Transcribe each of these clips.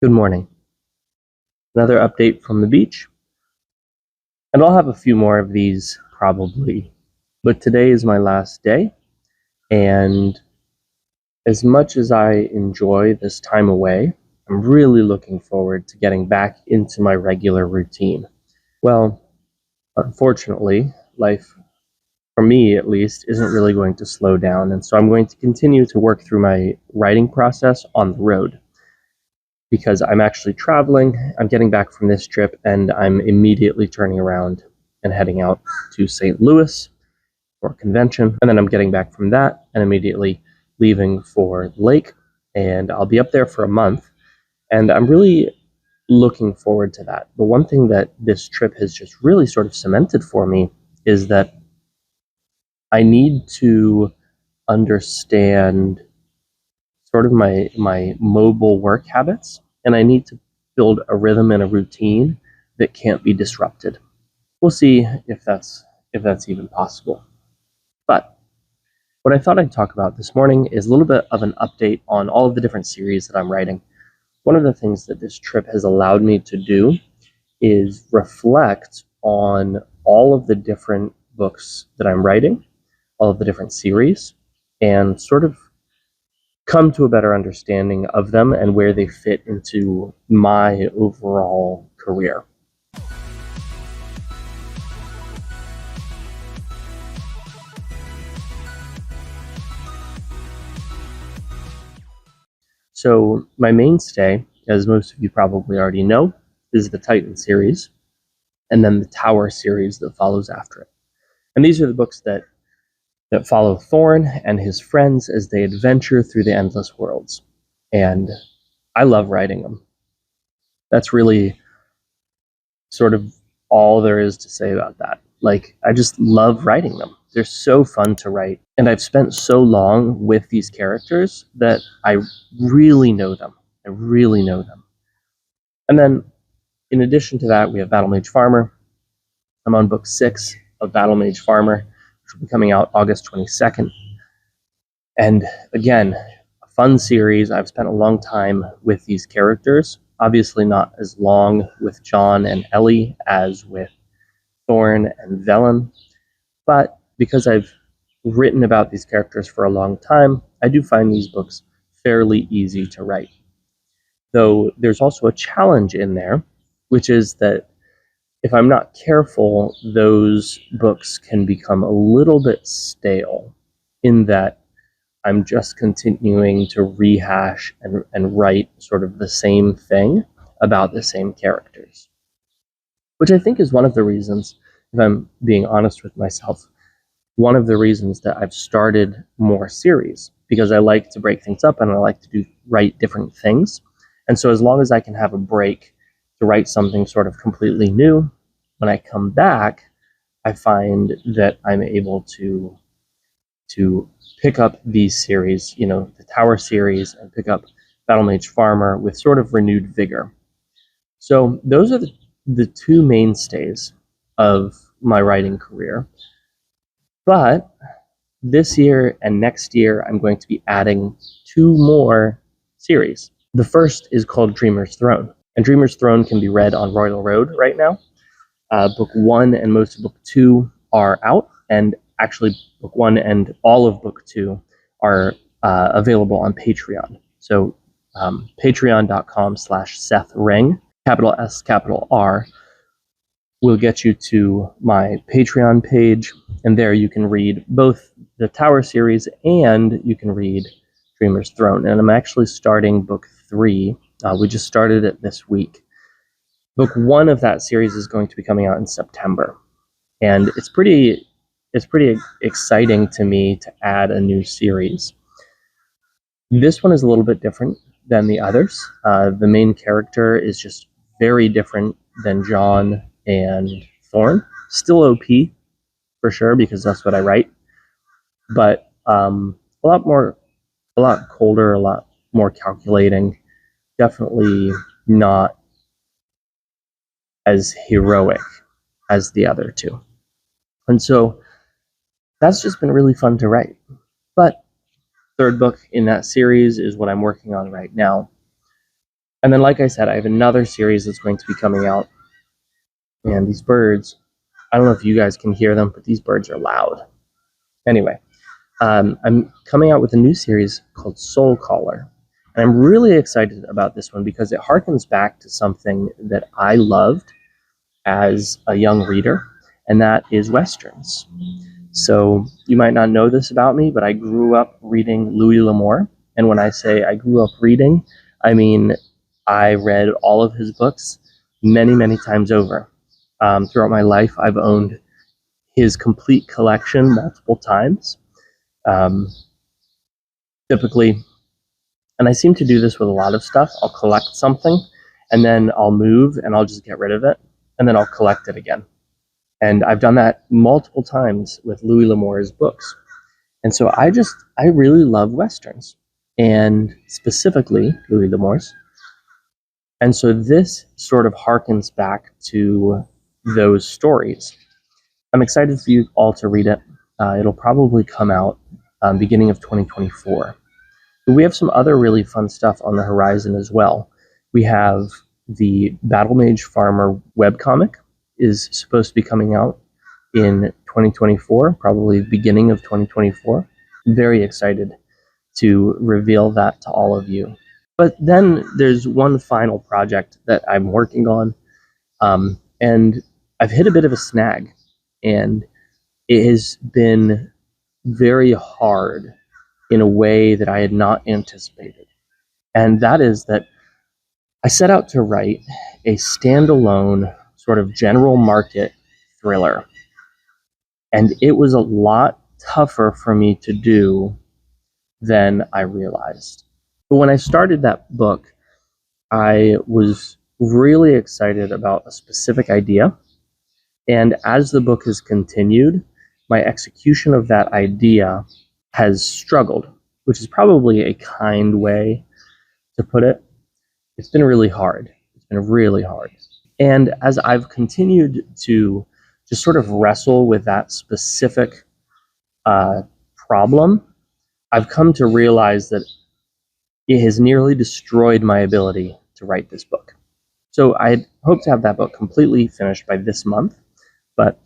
Good morning. Another update from the beach. And I'll have a few more of these probably. But today is my last day. And as much as I enjoy this time away, I'm really looking forward to getting back into my regular routine. Well, unfortunately, life, for me at least, isn't really going to slow down. And so I'm going to continue to work through my writing process on the road, because I'm actually traveling. I'm getting back from this trip and I'm immediately turning around and heading out to St. Louis for a convention. And then I'm getting back from that and immediately leaving for the lake. And I'll be up there for a month. And I'm really looking forward to that. The one thing that this trip has just really sort of cemented for me is that I need to understand sort of my mobile work habits, and I need to build a rhythm and a routine that can't be disrupted. We'll see if that's even possible. But what I thought I'd talk about this morning is a little bit of an update on all of the different series that I'm writing. One of the things that this trip has allowed me to do is reflect on all of the different books that I'm writing, all of the different series, and sort of come to a better understanding of them and where they fit into my overall career. So, my mainstay, as most of you probably already know, is the Titan series, and then the Tower series that follows after it. And these are the books that follow Thorn and his friends as they adventure through the endless worlds. And I love writing them. That's really sort of all there is to say about that. Like, I just love writing them. They're so fun to write. And I've spent so long with these characters that I really know them. I really know them. And then, in addition to that, we have Battle Mage Farmer. I'm on book 6 of Battle Mage Farmer, which will be coming out August 22nd. And again, a fun series. I've spent a long time with these characters. Obviously, not as long with John and Ellie as with Thorn and Velen, but because I've written about these characters for a long time, I do find these books fairly easy to write. Though there's also a challenge in there, which is that if I'm not careful, those books can become a little bit stale in that I'm just continuing to rehash and write sort of the same thing about the same characters. Which I think is one of the reasons, if I'm being honest with myself, one of the reasons that I've started more series, because I like to break things up and I like to write different things. And so as long as I can have a break to write something sort of completely new, when I come back, I find that I'm able to pick up these series, the Tower series, and pick up Battle Mage Farmer with sort of renewed vigor. So those are the two mainstays of my writing career. But this year and next year, I'm going to be adding two more series. The first is called Dreamer's Throne. And Dreamer's Throne can be read on Royal Road right now. Book 1 and most of Book 2 are out, and actually Book 1 and all of Book 2 are available on Patreon. So patreon.com/Seth Ring, capital S, capital R, will get you to my Patreon page, and there you can read both the Tower series and you can read Dreamer's Throne. And I'm actually starting Book 3. We just started it this week. Book 1 of that series is going to be coming out in September, and it's pretty exciting to me to add a new series. This one is a little bit different than the others. The main character is just very different than John and Thorn. Still OP for sure, because that's what I write, but a lot colder, a lot more calculating. Definitely not as heroic as the other two. And so that's just been really fun to write. But third book in that series is what I'm working on right now. And then, like I said, I have another series that's going to be coming out. And these birds, I don't know if you guys can hear them, but these birds are loud. Anyway, I'm coming out with a new series called Soul Caller. And I'm really excited about this one because it harkens back to something that I loved as a young reader, and that is Westerns. So you might not know this about me, but I grew up reading Louis L'Amour. And when I say I grew up reading, I mean I read all of his books many, many times over. Throughout my life, I've owned his complete collection multiple times. Typically, and I seem to do this with a lot of stuff, I'll collect something and then I'll move and I'll just get rid of it and then I'll collect it again. And I've done that multiple times with Louis L'Amour's books. And so I really love Westerns, and specifically Louis L'Amour's. And so this sort of harkens back to those stories. I'm excited for you all to read it. It'll probably come out beginning of 2024. But we have some other really fun stuff on the horizon as well. We have the Battle Mage Farmer webcomic is supposed to be coming out in 2024, probably beginning of 2024. Very excited to reveal that to all of you. But then there's one final project that I'm working on, and I've hit a bit of a snag, and it has been very hard in a way that I had not anticipated. And that is that I set out to write a standalone sort of general market thriller. And it was a lot tougher for me to do than I realized. But when I started that book, I was really excited about a specific idea. And as the book has continued, my execution of that idea has struggled, which is probably a kind way to put it. It's been really hard. It's been really hard. And as I've continued to just sort of wrestle with that specific problem, I've come to realize that it has nearly destroyed my ability to write this book. So I hope to have that book completely finished by this month, but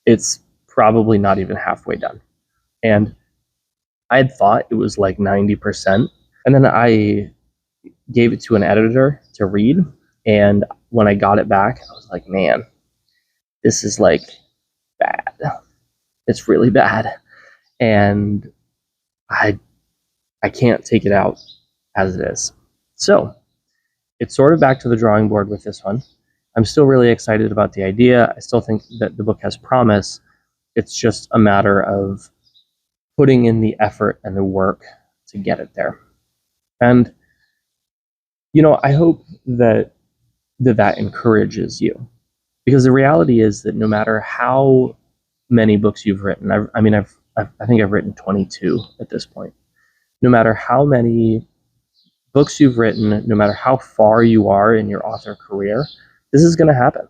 it's probably not even halfway done. And I had thought it was like 90%. And then I gave it to an editor to read. And when I got it back, I was like, man, this is like bad. It's really bad. And I can't take it out as it is. So it's sort of back to the drawing board with this one. I'm still really excited about the idea. I still think that the book has promise. It's just a matter of putting in the effort and the work to get it there. And, you know, I hope that encourages you, because the reality is that no matter how many books you've written, I think I've written 22 at this point. No matter how many books you've written, no matter how far you are in your author career, this is going to happen.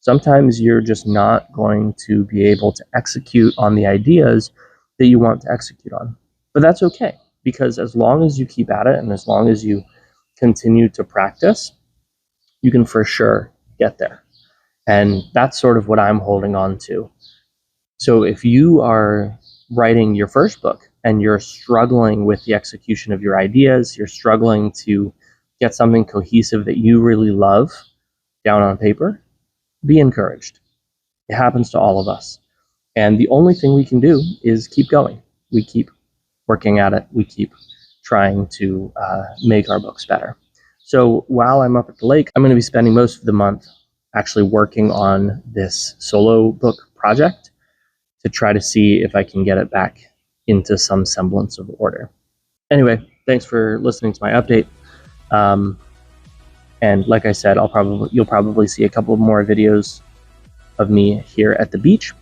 Sometimes you're just not going to be able to execute on the ideas that you want to execute on. But that's okay, because as long as you keep at it and as long as you continue to practice, you can for sure get there. And that's sort of what I'm holding on to. So if you are writing your first book and you're struggling with the execution of your ideas, you're struggling to get something cohesive that you really love down on paper, be encouraged. It happens to all of us. And the only thing we can do is keep going. We keep working at it. We keep trying to make our books better. So while I'm up at the lake, I'm going to be spending most of the month actually working on this solo book project to try to see if I can get it back into some semblance of order. Anyway, thanks for listening to my update. And like I said, you'll probably see a couple more videos of me here at the beach,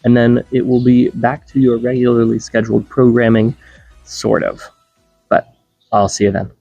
and then it will be back to your regularly scheduled programming, sort of. But I'll see you then.